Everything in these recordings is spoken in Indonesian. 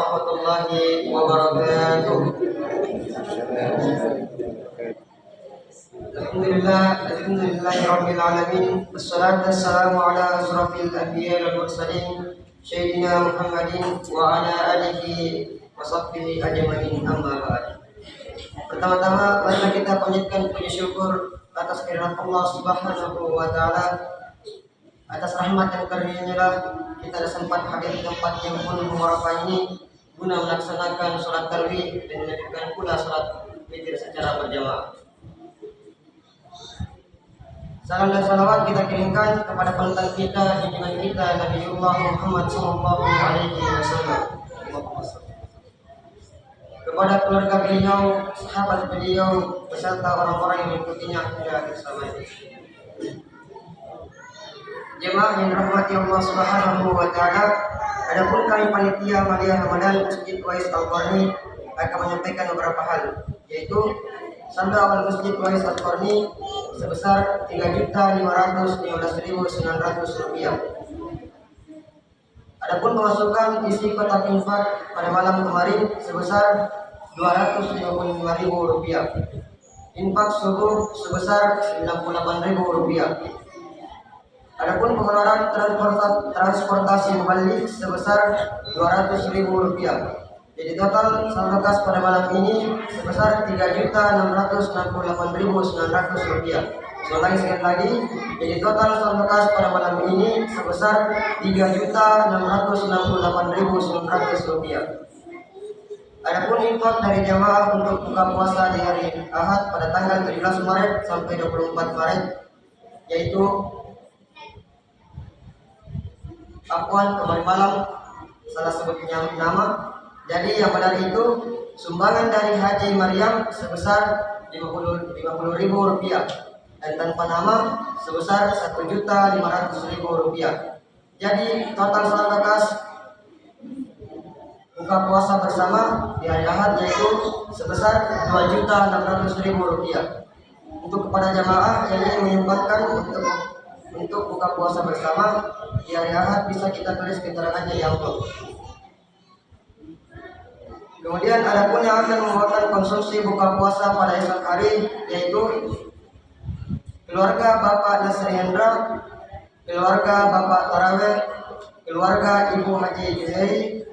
warahmatullahi wabarakatuh. Alhamdulillahirabbil alamin. Wassalatu wassalamu ala asrofil anbiya'i wal mursalin sayyidina Muhammadin wa ala alihi wa sahbihi ajmain, amma ba'd. Pertama-tama marilah kita panjatkan puji syukur atas kehadirat Allah Subhanahu wa taala. Atas rahmat dan karunia-Nya lah kita sempat hadir di tempat yang penuh warahmah ini guna melaksanakan sholat tarawih dan menjalankan pula sholat witir secara berjamaah. Salam dan salawat kita kirimkan kepada panutan kita, junjungan kita Nabiullah Muhammad sallallahu alaihi wasallam, kepada keluarga beliau, sahabat beliau, beserta orang-orang yang mengikutinya hingga akhir zaman. Jemaah yang dirahmati Allah Subhanahu wa taala, adapun kami panitia Malia Ramadan Masjid Uwais Al-Qarni akan menyampaikan beberapa hal, yaitu saldo awal Masjid Uwais Al-Qarni sebesar Rp3.515.900. Adapun pemasukan isi kotak infak pada malam kemarin sebesar Rp255.000. Infak subuh sebesar Rp98.000. Adapun pengeluaran transportasi mubalik sebesar Rp200.000. Jadi total saldo kas pada malam ini sebesar Rp3.668.900. Sekali lagi, jadi total saldo kas pada malam ini sebesar Rp3.668.900. Adapun infak dari jamaah untuk buka puasa di hari Ahad pada tanggal 17 Maret sampai 24 Maret, yaitu kemarin malam salah sebutnya nama. Jadi yang benar itu sumbangan dari Haji Maryam sebesar Rp50.000 dan tanpa nama sebesar Rp1.500.000. Jadi total saldo kas buka puasa bersama di hari Ahad yaitu sebesar Rp2.600.000. Untuk kepada jamaah yang ingin menyumbangkan untuk buka puasa bersama di hari Ahad bisa kita tulis keterangannya di amplop. Kemudian adapun yang akan membuatkan konsumsi buka puasa pada esok hari yaitu keluarga Bapak Nasri Hendra, keluarga Bapak Taraweh, keluarga Ibu Haji Juheri,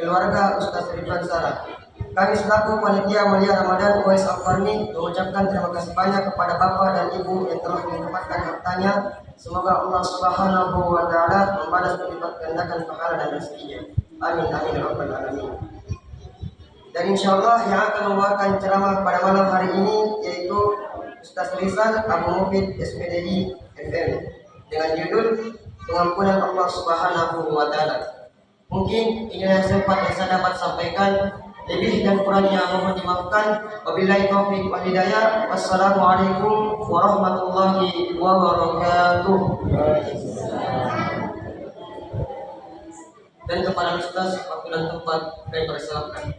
keluarga Ustaz Ridwan Sarah. Kami selaku panitia Malia Ramadan Uwais Al-Qarni mengucapkan terima kasih banyak kepada Bapak dan Ibu yang telah menyempatkan hartanya. Semoga Allah Subhanahu wa taala membalas berlipat gandakan pahala dan rezekinya. Amin amin ya rabbal alamin. Dan insyaallah yang akan membawakan ceramah pada malam hari ini yaitu Ustaz Rizal Abu Mufid SPDI FM dengan judul Pengampunan Allah Subhanahu wa taala. Mungkin ini yang sempat saya dapat sampaikan. Lebih dan kurangnya mohon dimaafkan. Wabillahi taufiq wal hidayah. Wassalamualaikum warahmatullahi wabarakatuh. Dan kepada Ustaz waktu dan tempat kami persilakan.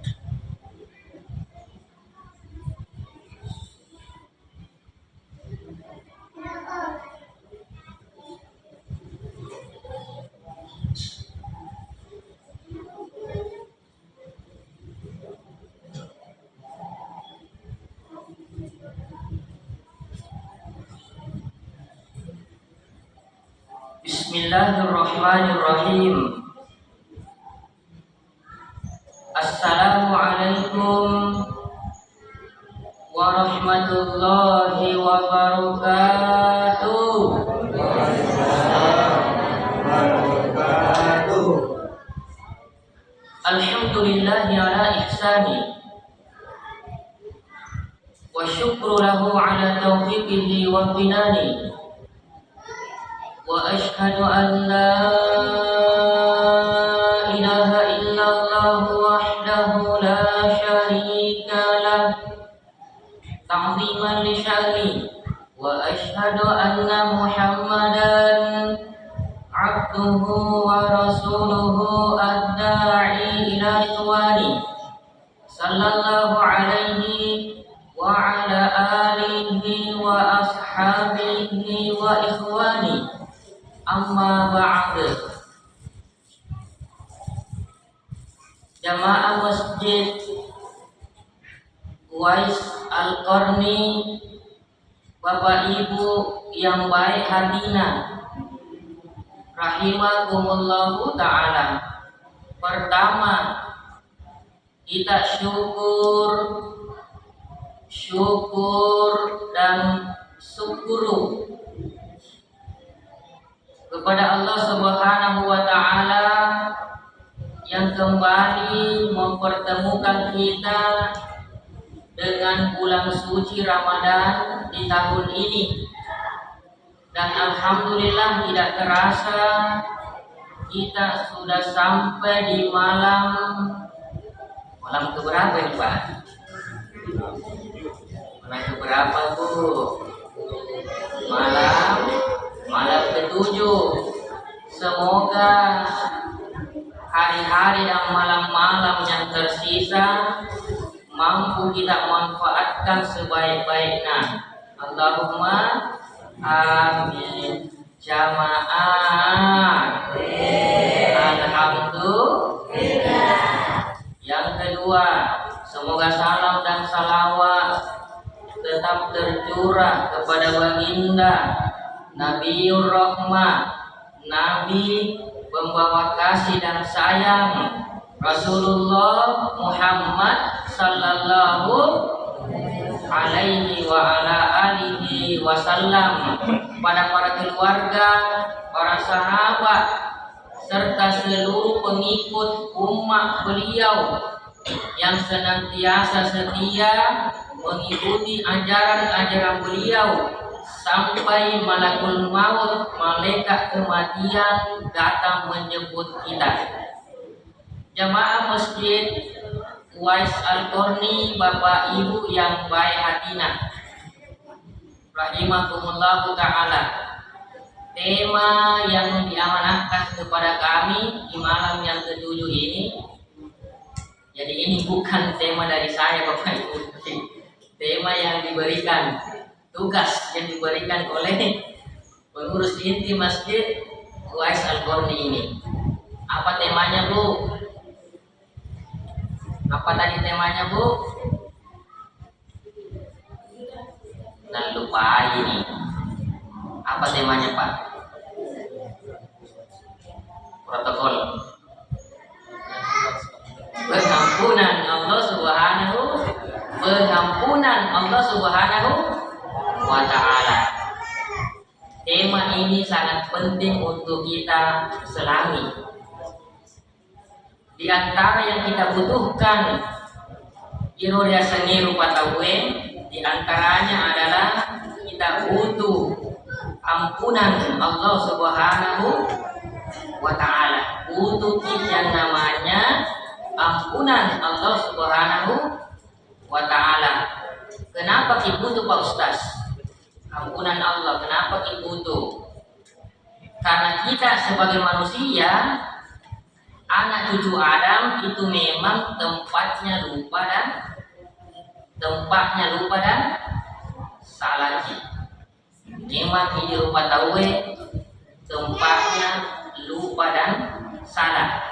Bismillahirrahmanirrahim. Assalamualaikum warahmatullahi wabarakatuh. Alhamdulillahi ala ihsani wa syukru lahu ala taufiqihi wa binani. Wa ashhadu an la ilaha illallah wahdahu la syarika lah ta'ziman li sya'ni wa ashhadu anna Muhammadan abduhu wa rasuluhu ad-da'i ila ridwani sallallahu alaihi wa ala alihi wa ashabihi wa ikhwani. Amma ba'd. Jamaah Masjid Uwais Al-Qarni, Bapak Ibu yang baik hatinya, rahimakumullahu ta'ala. Pertama, kita syukur dan syukuru kepada Allah Subhanahu wa ta'ala yang kembali mempertemukan kita dengan bulan suci Ramadan di tahun ini. Dan alhamdulillah tidak terasa kita sudah sampai di malam keberapa ini Pak? Malam keberapa Bu? Malam ketujuh. Semoga hari-hari dan malam-malam yang tersisa mampu kita manfaatkan sebaik-baiknya. Allahumma amin. Jamaah. Alhamdulillah. Yang kedua, semoga salam dan salawat tetap tercurah kepada baginda Nabiur Rahmah, Nabi pembawa kasih dan sayang, Rasulullah Muhammad sallallahu alaihi wa ala alihi wasallam, pada para keluarga, para sahabat, serta seluruh pengikut umat beliau yang senantiasa setia mengikuti ajaran-ajaran beliau sampai malakul maut, malaikat kematian datang menjemput kita. Jamaah Masjid Uwais Al-Qarni, Bapak Ibu yang baik hatinya, rahimakumullahu ta'ala. Tema yang diamanahkan kepada kami di malam yang ketujuh ini, jadi ini bukan tema dari saya Bapak Ibu, tema yang diberikan, tugas yang diberikan oleh pengurus inti Masjid Uwais Al-Qarni ini. Apa temanya Bu? Apa tadi temanya Bu? Dan lupa ini. Apa temanya Pak? Protokol pengampunan Allah Subhanahu wa ta'ala. Tema ini sangat penting untuk kita selami. Di antara yang kita butuhkan irodia seni rupa tawe, di antaranya adalah kita butuh ampunan Allah Subhanahu wa ta'ala. Butuh yang namanya ampunan Allah Subhanahu wa ta'ala. Kenapa kita butuh Pak Ustaz? Ampunan Allah, kenapa kita butuh? Karena kita sebagai manusia, anak cucu Adam itu memang tempatnya lupa dan salah. Memang ini rupa tawe, tempatnya lupa dan salah.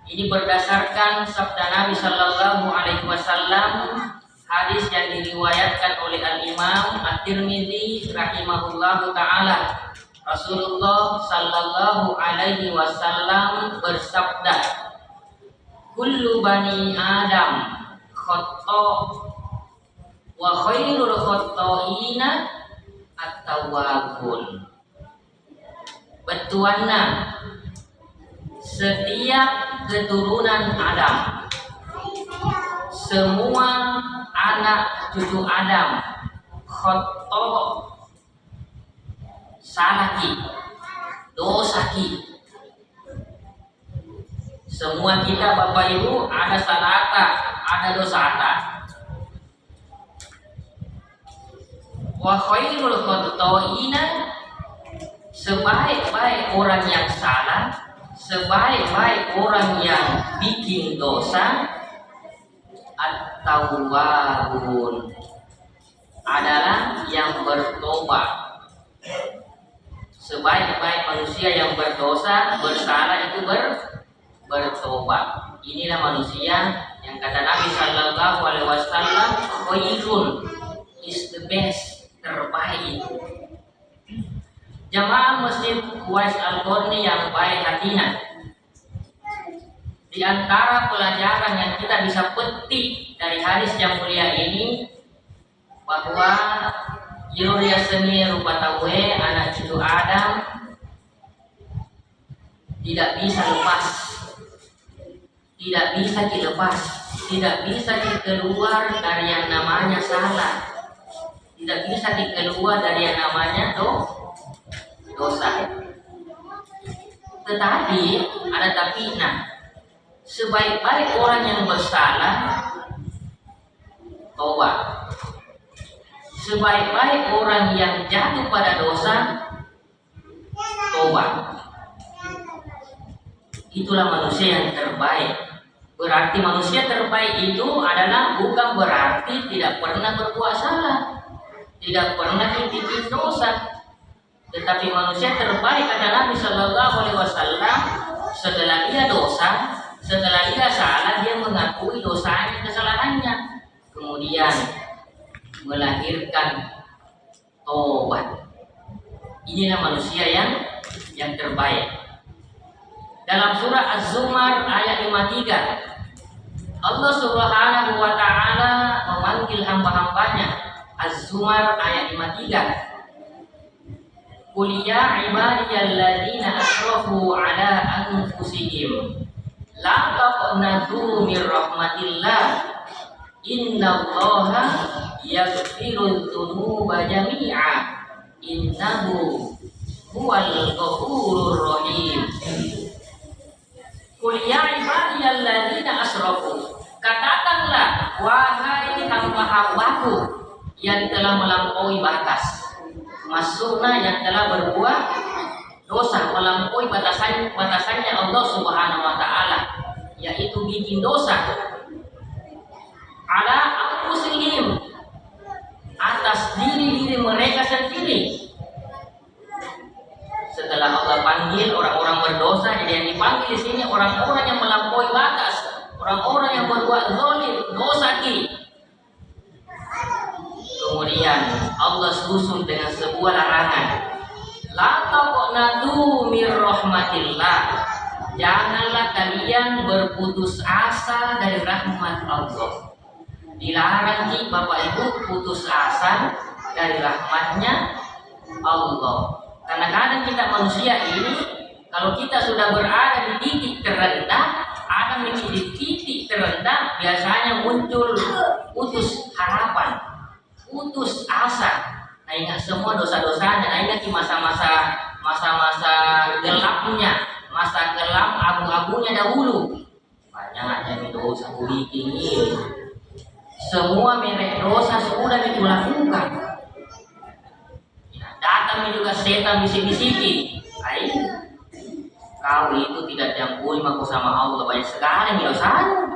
Ini berdasarkan sabda Nabi Sallallahu Alaihi Wasallam, hadis yang diriwayatkan oleh Al-Imam At-Tirmidzi rahimahullahu ta'ala. Rasulullah Sallallahu Alaihi Wasallam bersabda, kullu bani Adam khata' wa khairul khata'ina at-tawwabun. Betuanna setiap keturunan Adam, semua anak cucu Adam khata' salah dosa semua kita Bapak Ibu ada salata, ada dosata. Wa khairul khata'ina, sebaik-baik orang yang salah, sebaik-baik orang yang bikin dosa, at-tawwabun, adalah yang bertobat. Sebaik-baik manusia yang berdosa, bersalah itu bertobat. Inilah manusia yang kata Nabi Sallallahu Alaihi Wasallam, khairun is the best, terbaik. Jamaah Masjid Uwais Al-Qarni yang baik hatinya, di antara pelajaran yang kita bisa petik dari hadis yang mulia ini, bahwa Yulia seni rupa tawe anak cucu Adam tidak bisa lepas, tidak bisa dilepas, tidak bisa dikeluar dari yang namanya salah, tidak bisa dikeluar dari yang namanya dosa. Tetapi ada tapi, sebaik-baik orang yang bersalah tobat, sebaik-baik orang yang jatuh pada dosa tobat. Itulah manusia yang terbaik. Berarti manusia terbaik itu adalah bukan berarti tidak pernah berbuat salah, tidak pernah bikin dosa. Tetapi manusia terbaik adalah Nabi Sallallahu Alaihi Wasallam, setelah dia dosa, setelah dia salah, dia mengakui dosanya, kesalahannya, kemudian melahirkan tobat. Inilah manusia yang terbaik. Dalam surah Az-Zumar ayat 53, Allah Subhanahu wa taala memanggil hamba-hambanya. Az-Zumar ayat 53. Qul ya ibadiyalladzina asrafu ala anfusihim la taqnatu mir rahmatillah innallaha yaghfirudz dzunuba jami'a innahu huwal ghafurur rahim. Qul ya ibadiyalladzina asrafu, katakanlah wahai hamba-hambaku yang telah melampaui batas. Maksudnya yang telah berbuat dosa, melampaui batasannya Allah Subhanahu wa taala, yaitu bikin dosa. Ala anfusihim, atas diri mereka sendiri. Setelah Allah panggil orang-orang berdosa, jadi yang dipanggil di sini orang-orang yang melampaui batas, orang-orang yang berbuat zalim, dosa ki. Kemudian Allah susun dengan sebuah larangan, la taqnatu mir rahmatillah, janganlah kalian berputus asa dari rahmat Allah. Dilarang ki Bapak Ibu putus asa dari rahmatnya Allah. Karena kadang kita manusia ini, kalau kita sudah berada di titik terendah, ada di titik terendah, biasanya muncul putus harapan, putus asa. Nah, ingat semua dosa-dosanya. Nah, ingat di masa-masa gelapnya, masa gelap abu-abunya dahulu. Banyak yang dosa bikin ini. Semua merek dosa sudah itu lakukan. Datang juga setan bisik-bisiki, ayo kau itu tidak diampuni maka sama Allah, banyak sekali dosanya.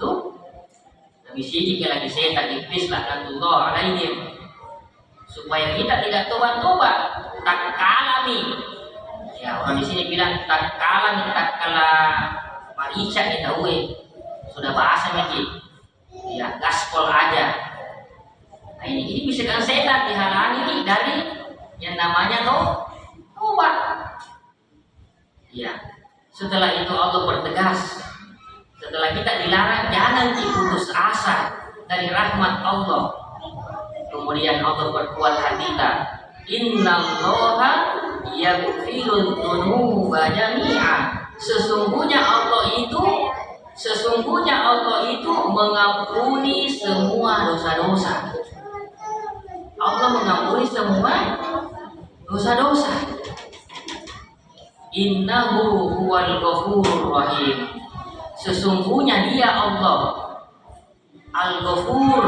Tuh bisiki lagi setan, iblis laknatullah alaihim, supaya kita tidak tobat-tobat. Tak kalami, ya orang di sini bilang tak kalami, tak kala marica kita sudah bahasa mungkin, ya gaspol aja. Nah, ini bisikan setan dihalangi dari yang namanya tobat. Ya, setelah itu Allah bertegas, setelah kita dilarang jangan putus asa dari rahmat Allah. Kemudian Allah berkuat kita, innallaha yaghfirudz dzunuba jami'a, sesungguhnya Allah itu mengampuni semua dosa-dosa. Allah mengampuni semua dosa-dosa. Innahu huwal ghafurur rahim, sesungguhnya dia Allah Al-Ghafur,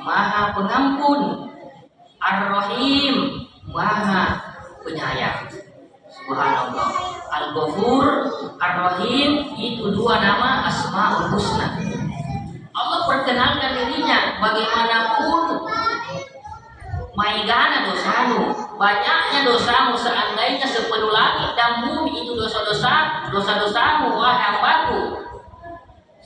Maha Pengampun, Ar-Rahim, Maha Penyayang. Subhanallah. Al-Ghafur, Ar-Rahim itu dua nama Asmaul Husna. Allah perkenalkan dirinya bagaimanapun maigana dosanu, banyaknya dosamu seandainya sepenuh langit dan bumi itu dosa-dosamu wahai hambaku,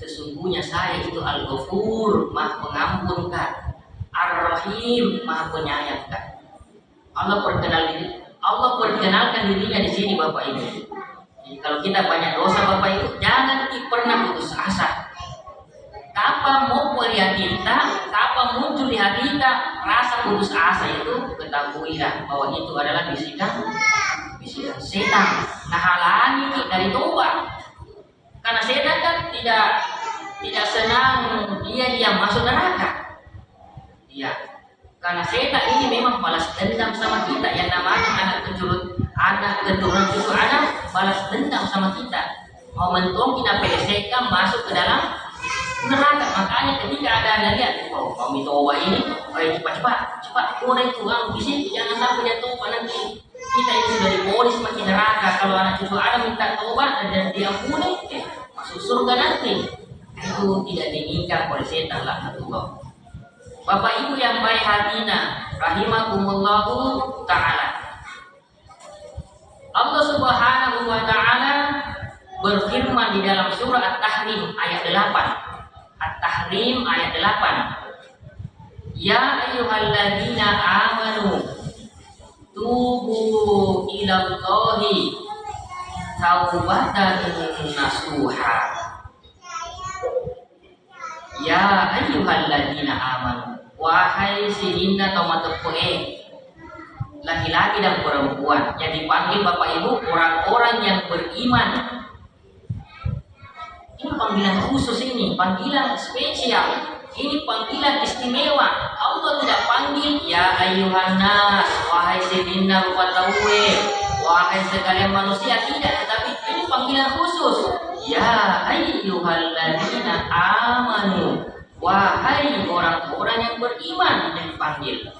sesungguhnya saya itu Al-Ghafur, Maha Pengampunkan, Ar-Rahim, Maha Penyayangkan. Allah perkenalkan dirinya di sini Bapak Ibu. Jadi kalau kita banyak dosa Bapak Ibu, jangan pernah putus asa. Kapan mau melihat kita, kapan muncul di hati kita rasa putus asa itu, ketahuilah bahwa itu adalah bisikan setan. Nah, halangi dari tobat. Karena setan kan tidak senang dia masuk neraka. Iya. Karena setan ini memang balas dendam sama kita, yang namanya anak keturunan cucu Adam balas dendam sama kita. Mau mentong kita pelesekan masuk ke dalam neraka. Makanya ketika ada lihat, kami tobat ini, ayo cepat kurang itu di sini, jangan sampai dia tobat nanti kita ini sudah diponis makin neraka. Kalau anak cucu Adam minta tobat dan diampuni, masuk surga nanti. Itu tidak diinginkan oleh setan lah. Bapak Ibu yang baik hatinya, rahimakumullahu ta'ala. Allah Subhanahu wa ta'ala berfirman di dalam surah At-Tahrim ayat 8. At-Tahrim ayat 8. Ya ayyuhalladzina amanu tubu ilallahi taubatan nasuha. Ya ayyuhalladzina amanu, wahai sidina tomatepue, laki-laki dan perempuan yang dipanggil Bapak Ibu, orang-orang yang beriman. Ini panggilan khusus, ini panggilan spesial, ini panggilan istimewa. Allah tidak panggil ya ayyuhan nas, wahai sidina rupatawe, wahai sekalian manusia, tidak, tetapi ini panggilan khusus. Ya ayyuhalladzina amanu, wahai orang-orang yang beriman yang dipanggil.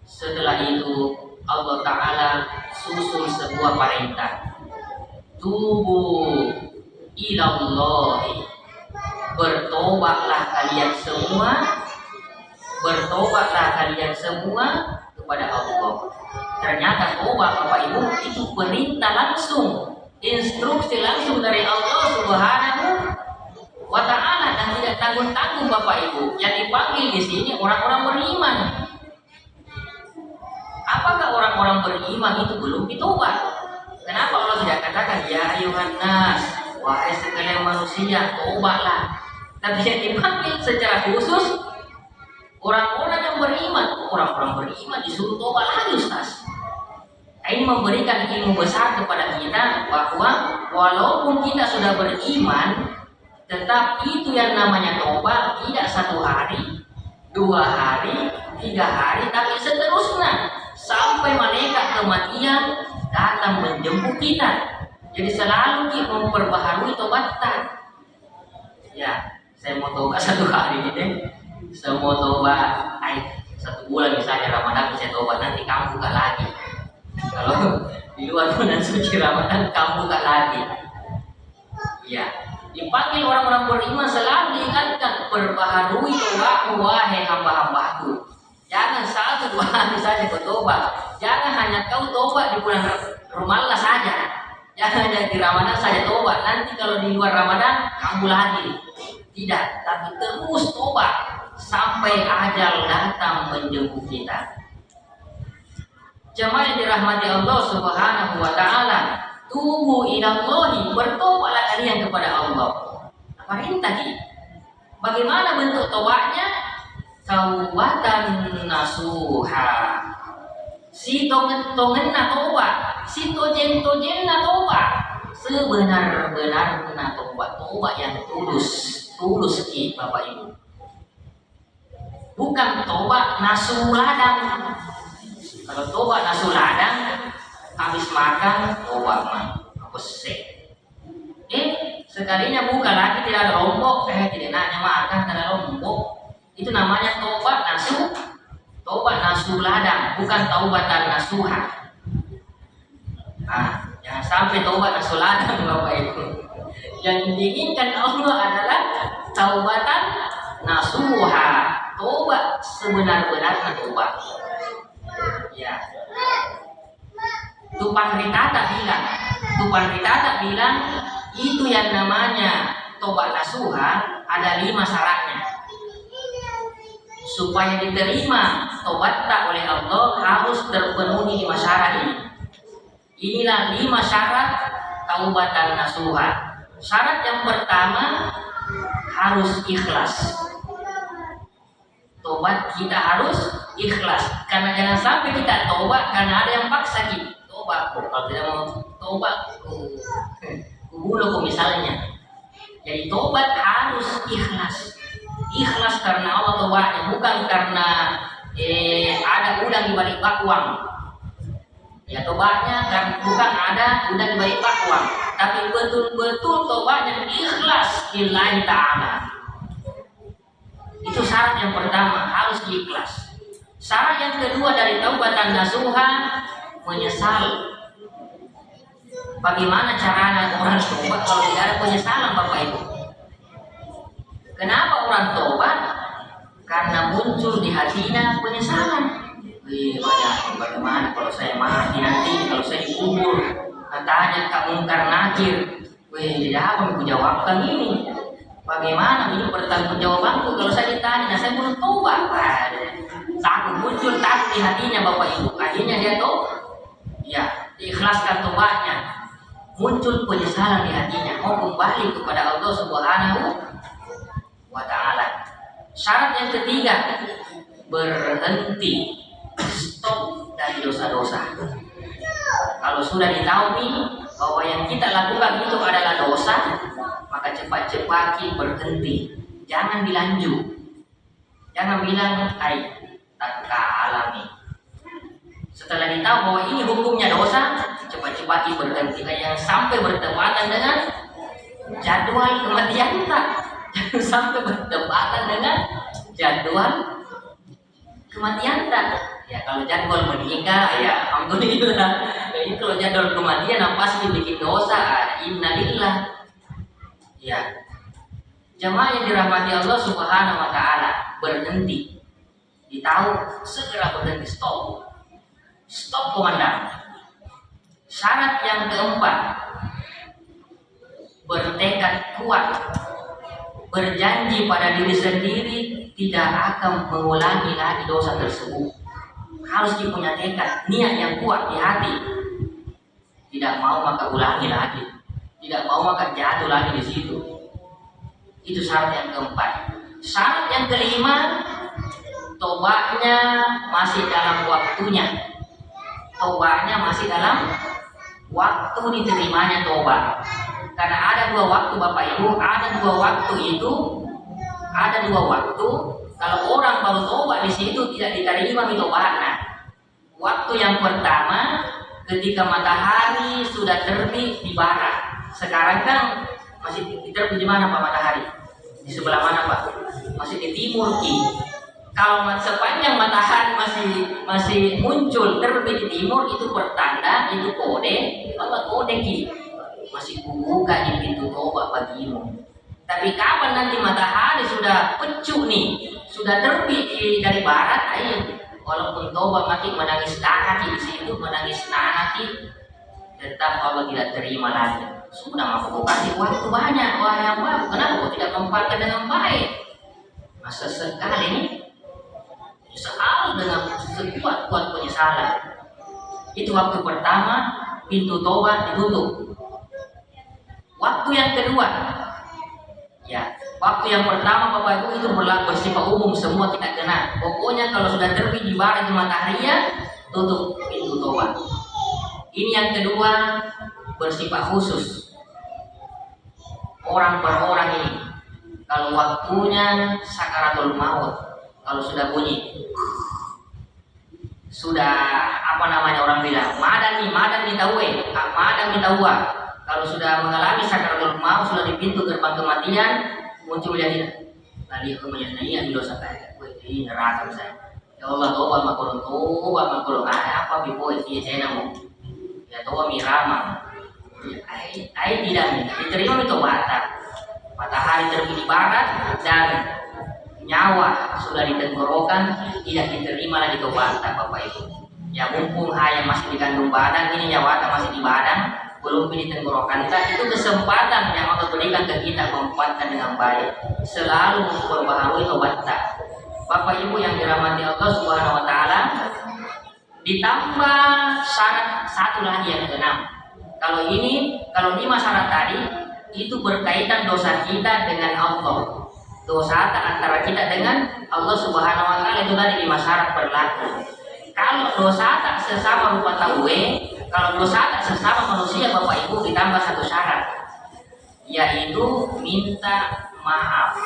Setelah itu Allah Ta'ala susul sebuah perintah. Tubu ilallahi, bertobatlah kalian semua kepada Allah. Ternyata tobat Bapak Ibu itu perintah langsung, instruksi langsung dari Allah Subhanahu wa Ta'ala, dan tidak tanggung-tanggung Bapak Ibu. Yang dipanggil di sini orang-orang beriman. Apakah orang-orang beriman itu belum ditobat? Kenapa Allah tidak katakan ya ayuhan nas, wahai sekalian manusia, tobatlah? Tapi yang dipanggil secara khusus orang-orang yang beriman. Orang-orang beriman disuruh tobat lagi, Ustaz. Ini memberikan ilmu besar kepada kita bahwa walaupun kita sudah beriman, tetap itu yang namanya tobat tidak 1 hari, 2 hari, 3 hari, tapi seterusnya sampai malaikat kematian datang menjemput kita. Jadi selalu kita memperbaharui tobatan. Ya, saya mau tobat 1 hari ini, saya mau tobat 1 bulan misalnya Ramadan, saya tobat, nanti kamu buka lagi. Kalau di luar bulan suci Ramadan kamu buka lagi. Ya, dipanggil orang-orang beriman selalu diingatkan, perbaharui tobatmu wahai hamba-hambaku. Jangan 1-2 hari saja kau tobat. Jangan hanya kau tobat di bulan Ramadan saja. Jangan hanya di Ramadan saja tobat. Nanti kalau di luar Ramadan kamu lagi. Tidak, tapi terus tobat sampai ajal datang menjemput kita. Jemaah yang dirahmati Allah Subhanahu wa Ta'ala, tubu ilallahi, bertobatlah kalian kepada Allah. Perintah kita. Bagaimana bentuk tobatnya? Taubatan nasuha. Si tongenna tobat, si tojen-tojenna tobat. Sebenar-benarnya tobat yang tulus ki Bapak Ibu. Bukan tobat nasu ladang. Kalau tobat nasu ladang, habis makan tobat apa sih? Sekalinya buka lagi tidak ada lombok, tidak nanya makan tidak ada lombok. Itu namanya tobat nasu ladang, bukan taubatan nasuha. Jangan sampai tobat nasu ladang Bapak Ibu. Yang diinginkan Allah adalah taubatan nasuha, tobat sebenar-benarnya tobat. Ya, Tupan Ritata bilang itu yang namanya tobat nasuha ada 5 syaratnya. Supaya diterima tobat tak oleh Allah harus terpenuhi 5 syarat ini. Inilah 5 syarat taubatan nasuha. Syarat yang pertama harus ikhlas. Tobat kita harus ikhlas. Karena jangan sampai kita tobat karena ada yang paksa kita. Tobat kok, kalau tidak mau tobat kubunuh kok misalnya. Jadi tobat harus ikhlas. Ikhlas karena Allah tobatnya, bukan karena ada udang di balik bakwan. Ya tobatnya kan bukan ada udang di balik bakwan, tapi betul-betul tobatnya ikhlas lillahi ta'ala. Itu syarat yang pertama, harus ikhlas. Syarat yang kedua dari taubatan nasuha, menyesal. Bagaimana caranya orang tobat kalau tidak ada penyesalan, Bapak Ibu? Kenapa orang tobat? Karena muncul di hatinya penyesalan. Bagaimana kalau saya mati nanti, kalau saya dikubur, katanya Kak Mungkar Nakir. Apa yang kujawabkan ini? Bagaimana ini pertanggungjawabanku kalau saya ditanya, nah saya belum tobat. Takut muncul takut di hatinya Bapak Ibu. Akhirnya dia diikhlaskan tobatnya. Muncul penyesalan di hatinya, mau kembali kepada Allah Subhanahu wa Ta'ala. Syarat yang ketiga, berhenti, stop dari dosa-dosa. Kalau sudah ditahui bahwa yang kita lakukan itu adalah dosa, maka cepat-cepat berhenti. Jangan dilanjut. Jangan bilang, tak alami. Setelah ditahu bahwa ini hukumnya dosa, cepat-cepat berhenti. Jangan sampai bertepatan dengan jadwal kematian kita. Jangan sampai bertepatan dengan jadwal kematian kita. Ya kalau jadwal menikah, ya alhamdulillah. Jadi kalau jadwal kematian pasti bikin dosa. Innalillah. Ya, jemaah yang dirahmati Allah Subhanahu wa Ta'ala, berhenti. Ditahu, segera berhenti, stop. Stop komandan. Syarat yang keempat, bertekad kuat. Berjanji pada diri sendiri tidak akan mengulangi lagi dosa tersebut. Harus dipunya tekad, niat yang kuat di hati. Tidak mau maka ulangi lagi. Tidak mau maka jatuh lagi di situ. Itu syarat yang keempat. Syarat yang kelima, tobatnya masih dalam waktunya. Tobatnya masih dalam waktu diterimanya tobat. Karena ada 2 waktu Bapak Ibu, ada 2 waktu itu, ada 2 waktu. Kalau orang baru tobat di situ tidak diterima tobatnya. Waktu yang pertama ketika matahari sudah terbit di barat. Sekarang kan masih terbit di mana Pak matahari? Di sebelah mana Pak? Masih di timur Ki. Kalau sepanjang matahari masih muncul terbit di timur, itu pertanda, itu kode, apa kode Ki? Masih buka di pintu tobat bagimu. Tapi kapan nanti matahari sudah pecut nih, sudah terbit dari barat, walaupun tobat makin menangis darah di situ, menangis nanah tetap Allah tidak terima lagi. Sudah aku kasih waktu banyak, wahai hamba, kenapa kau tidak tempatkan dengan baik? Masa sekali nih, selalu dengan sekuat-kuat penyesalan. Itu waktu pertama, pintu tobat ditutup. Waktu yang kedua, waktu yang pertama Bapak Ibu itu bersifat umum, semua kita kena. Pokoknya kalau sudah terbit di barat matahari tutup pintu tobat. Ini yang kedua, bersifat khusus. Orang per orang ini, kalau waktunya sakaratul maut, kalau sudah bunyi, sudah orang bilang, madan nih tahu madan nih tahu. Kalau sudah mengalami sakaratul maut, sudah di pintu gerbang kematian, muncul jadi tadi kemudian ini dosa saya, ini neraka saya. Ya Allah, tobat makulun, apa bibo itu saya namu. Ya tobat mirama. Tidak diterima itu matahari terbit di barat dan nyawa sudah di tenggorokan, tidak diterima lagi tobat Bapak Ibu. Ya mumpung hanya masih di kandung badan, ini nyawata masih di badan, belum di tenggorokan kita, itu kesempatan yang Allah berikan ke kita memanfaatkan dengan baik, selalu memperbaharui obat kita. Bapak Ibu yang dirahmati Allah Subhanahu wa taala, ditambah syarat satu lagi yang keenam. Kalau 5 syarat tadi itu berkaitan dosa kita dengan Allah. Dosa antara kita dengan Allah Subhanahu wa taala itu tadi 5 syarat berlaku. Kalau dosa tak sesama rupa tawe, kalau dosa tak sesama manusia Bapak Ibu ditambah satu syarat, yaitu minta maaf,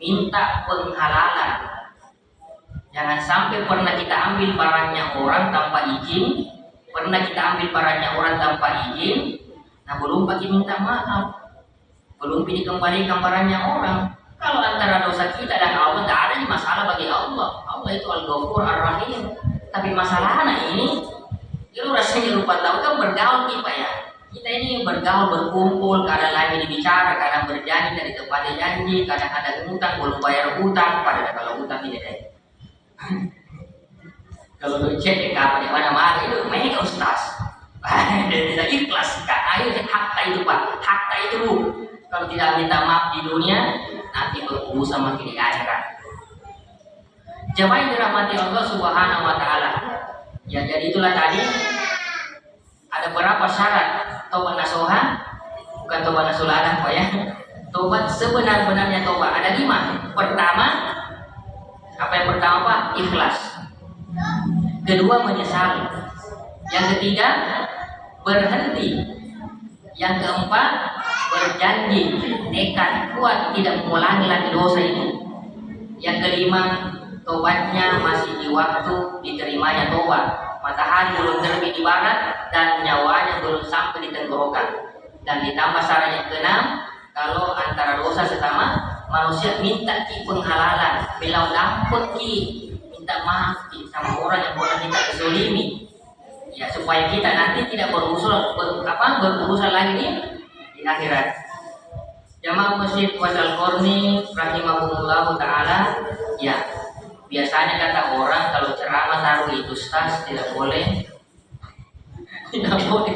minta penghalalan. Jangan sampai pernah kita ambil barangnya orang tanpa izin, pernah kita ambil barangnya orang tanpa izin, nah belum bagi minta maaf, belum dikembalikan barangnya orang. Kalau antara dosa kita dan Allah tidak ada masalah bagi Allah. Allah itu Al-Ghafur Ar-Rahim. Tapi masalahnya ini, itu rasanya rupa tahu kan bergaul kita ya. Kita ini bergaul, berkumpul, kadang lagi dibicara, kadang berjanji dari tempatnya janji, kadang ada hutang, belum bayar hutang, padahal kalau hutang tidak ada. Kalau lu cek kapan di mana mana itu, mainnya ke ustaz. Tidak ikhlas, kak. Ayo hakta itu pak, hakta itu bu. Kalau tidak minta maaf di dunia, nanti berurusan sama di akhirat. Jemaah yang dirahmati Allah Subhanahu wa taala. Ya, jadi itulah tadi ada berapa syarat tobat nasuha, bukan tobat nasulah Pak ya. Tobat sebenar-benarnya tobat ada 5. Pertama, apa yang pertama Pak? Ikhlas. Kedua, menyesal. Yang ketiga, berhenti. Yang keempat, berjanji, nekat kuat tidak mengulangi lagi dosa itu. Yang kelima, tobatnya masih di waktu diterimanya tobat. Matahari belum terbit di barat dan nyawanya belum sampai di tenggorokan. Dan ditambah syarat yang keenam, kalau antara dosa sesama manusia minta ki penghalalan, bilau dapat ki, minta maaf ki sama orang yang pernah kita kezolimi. Ya supaya kita nanti tidak berurusan lagi di akhirat. Jamaah Masjid Wasal Korni rahimahumullah taala, ya biasanya kata orang kalau ceramah taruh itu ustaz tidak boleh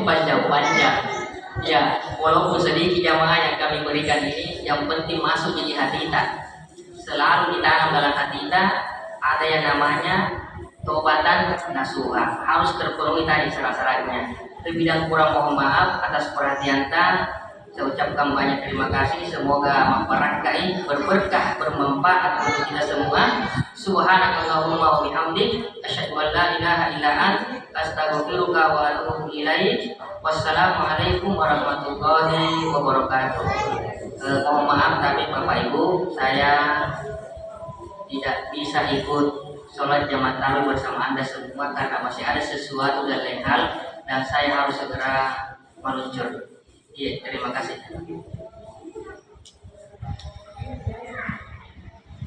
panjang-panjang. Ya walaupun sedikit jamaah yang kami berikan ini, yang penting masuk jadi hati kita, selalu ditanam dalam hati kita ada yang namanya taubatan nasuha, harus terpenuhi tadi syarat-syaratnya. Lebih dan kurang mohon maaf atas perhatian kita. Saya ucapkan banyak terima kasih. Semoga memberkahi, berberkah, bermanfaat untuk kita semua. Subhanakallahumma wa bihamdik, asyhadu an la ilaha illa anta, astaghfiruka wa atubu ilaik. Wassalamualaikum warahmatullahi wabarakatuh. Mohon maaf tapi Bapak Ibu, saya tidak bisa ikut sholat jamaah tarawih bersama Anda semua karena masih ada sesuatu dan lain hal dan saya harus segera meluncur. Iya, terima kasih.